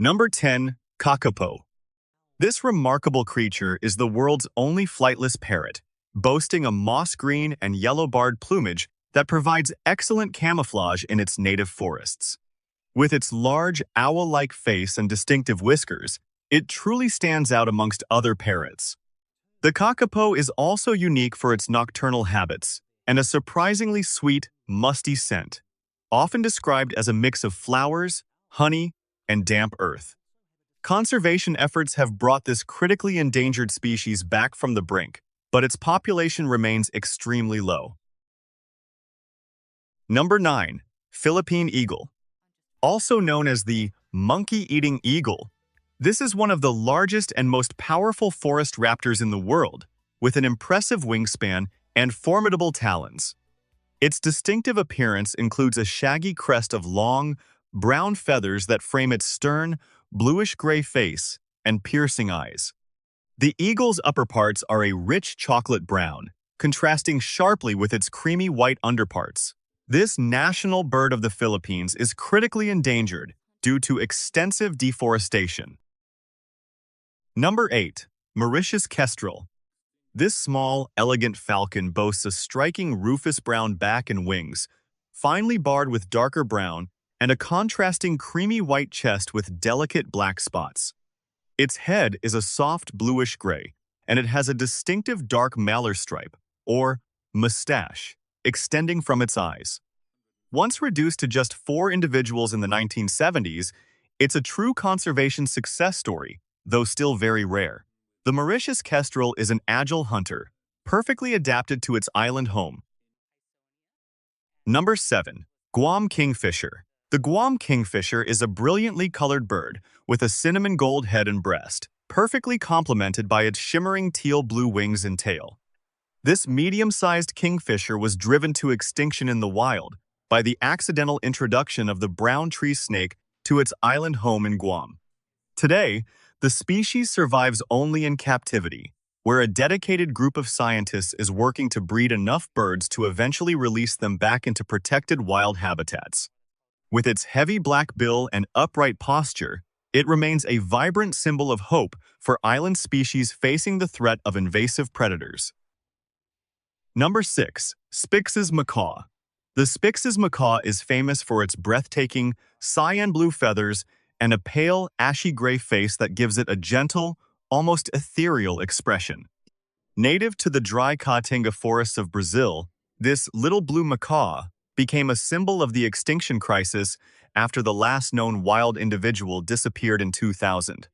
Number 10. Kakapo. This remarkable creature is the world's only flightless parrot, boasting a moss-green and yellow-barred plumage that provides excellent camouflage in its native forests. With its large, owl-like face and distinctive whiskers, it truly stands out amongst other parrots. The kakapo is also unique for its nocturnal habits and a surprisingly sweet, musty scent, often described as a mix of flowers, honey, and damp earth. Conservation efforts have brought this critically endangered species back from the brink, but its population remains extremely low. Number 9. Philippine eagle. Also known as the monkey-eating eagle, this is one of the largest and most powerful forest raptors in the world, with an impressive wingspan and formidable talons. Its distinctive appearance includes a shaggy crest of long, brown feathers that frame its stern, bluish-gray face and piercing eyes. The eagle's upper parts are a rich chocolate brown, contrasting sharply with its creamy white underparts. This national bird of the Philippines is critically endangered due to extensive deforestation. Number 8. Mauritius kestrel. This small, elegant falcon boasts a striking rufus-brown back and wings, finely barred with darker brown, and a contrasting creamy white chest with delicate black spots. Its head is a soft bluish-gray, and it has a distinctive dark malar stripe, or mustache, extending from its eyes. Once reduced to just 4 individuals in the 1970s, it's a true conservation success story, though still very rare. The Mauritius kestrel is an agile hunter, perfectly adapted to its island home. Number 7. Guam kingfisher. The Guam kingfisher is a brilliantly colored bird with a cinnamon gold head and breast, perfectly complemented by its shimmering teal-blue wings and tail. This medium-sized kingfisher was driven to extinction in the wild by the accidental introduction of the brown tree snake to its island home in Guam. Today, the species survives only in captivity, where a dedicated group of scientists is working to breed enough birds to eventually release them back into protected wild habitats. With its heavy black bill and upright posture, it remains a vibrant symbol of hope for island species facing the threat of invasive predators. Number 6. Spix's macaw. The Spix's macaw is famous for its breathtaking, cyan blue feathers and a pale, ashy-gray face that gives it a gentle, almost ethereal expression. Native to the dry caatinga forests of Brazil, this little blue macaw became a symbol of the extinction crisis after the last known wild individual disappeared in 2000.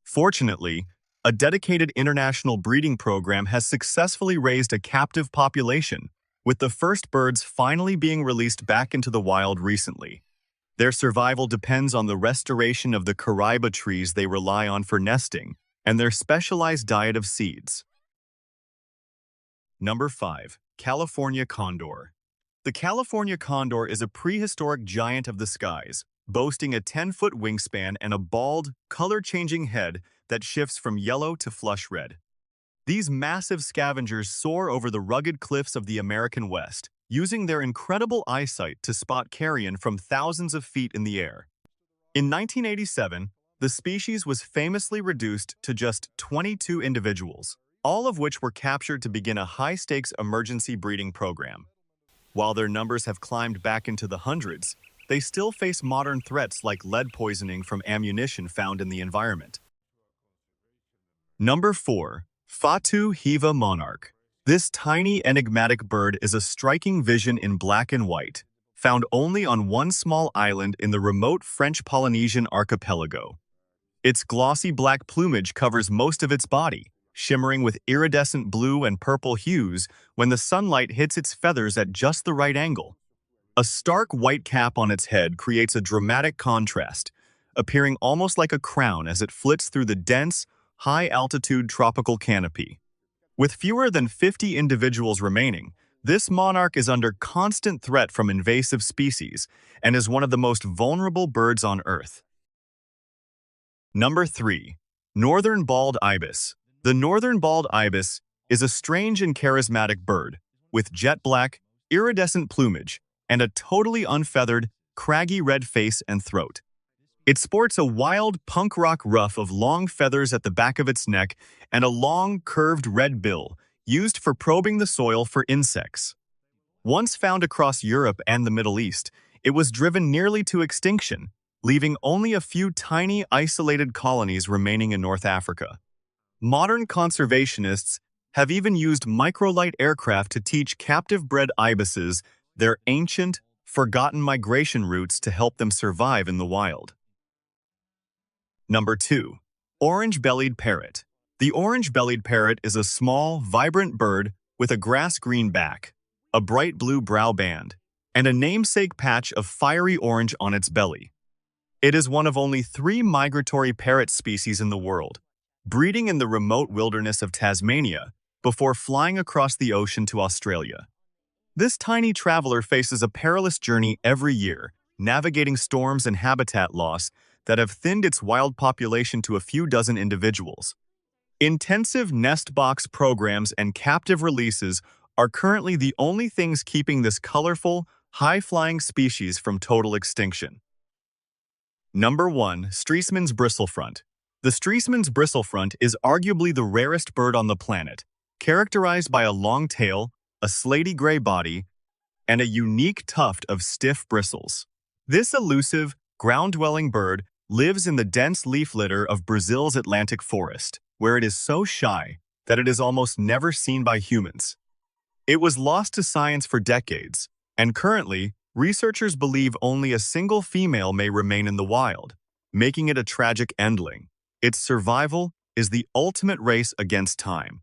Fortunately, a dedicated international breeding program has successfully raised a captive population, with the first birds finally being released back into the wild recently. Their survival depends on the restoration of the cariba trees they rely on for nesting and their specialized diet of seeds. Number 5. California Condor. The California Condor is a prehistoric giant of the skies, boasting a 10-foot wingspan and a bald, color-changing head that shifts from yellow to flush red. These massive scavengers soar over the rugged cliffs of the American West, using their incredible eyesight to spot carrion from thousands of feet in the air. In 1987, the species was famously reduced to just 22 individuals, all of which were captured to begin a high-stakes emergency breeding program. While their numbers have climbed back into the hundreds, they still face modern threats like lead poisoning from ammunition found in the environment. Number 4. Fatu Hiva monarch. This tiny, enigmatic bird is a striking vision in black and white, found only on one small island in the remote French Polynesian archipelago. Its glossy black plumage covers most of its body, shimmering with iridescent blue and purple hues when the sunlight hits its feathers at just the right angle. A stark white cap on its head creates a dramatic contrast, appearing almost like a crown as it flits through the dense, high-altitude tropical canopy. With fewer than 50 individuals remaining, this monarch is under constant threat from invasive species and is one of the most vulnerable birds on Earth. Number 3. Northern bald ibis. The northern bald ibis is a strange and charismatic bird with jet black, iridescent plumage and a totally unfeathered, craggy red face and throat. It sports a wild punk rock ruff of long feathers at the back of its neck and a long, curved red bill, used for probing the soil for insects. Once found across Europe and the Middle East, it was driven nearly to extinction, leaving only a few tiny, isolated colonies remaining in North Africa. Modern conservationists have even used microlight aircraft to teach captive-bred ibises their ancient, forgotten migration routes to help them survive in the wild. Number 2. Orange-bellied parrot. The orange-bellied parrot is a small, vibrant bird with a grass-green back, a bright blue brow band, and a namesake patch of fiery orange on its belly. It is one of only 3 migratory parrot species in the world, breeding in the remote wilderness of Tasmania before flying across the ocean to Australia. This tiny traveler faces a perilous journey every year, navigating storms and habitat loss that have thinned its wild population to a few dozen individuals. Intensive nest box programs and captive releases are currently the only things keeping this colorful, high-flying species from total extinction. Number 1. Stresemann's Bristlefront. The Stresemann's Bristlefront is arguably the rarest bird on the planet, characterized by a long tail, a slaty gray body, and a unique tuft of stiff bristles. This elusive, ground-dwelling bird lives in the dense leaf litter of Brazil's Atlantic forest, where it is so shy that it is almost never seen by humans. It was lost to science for decades, and currently, researchers believe only a single female may remain in the wild, making it a tragic endling. Its survival is the ultimate race against time.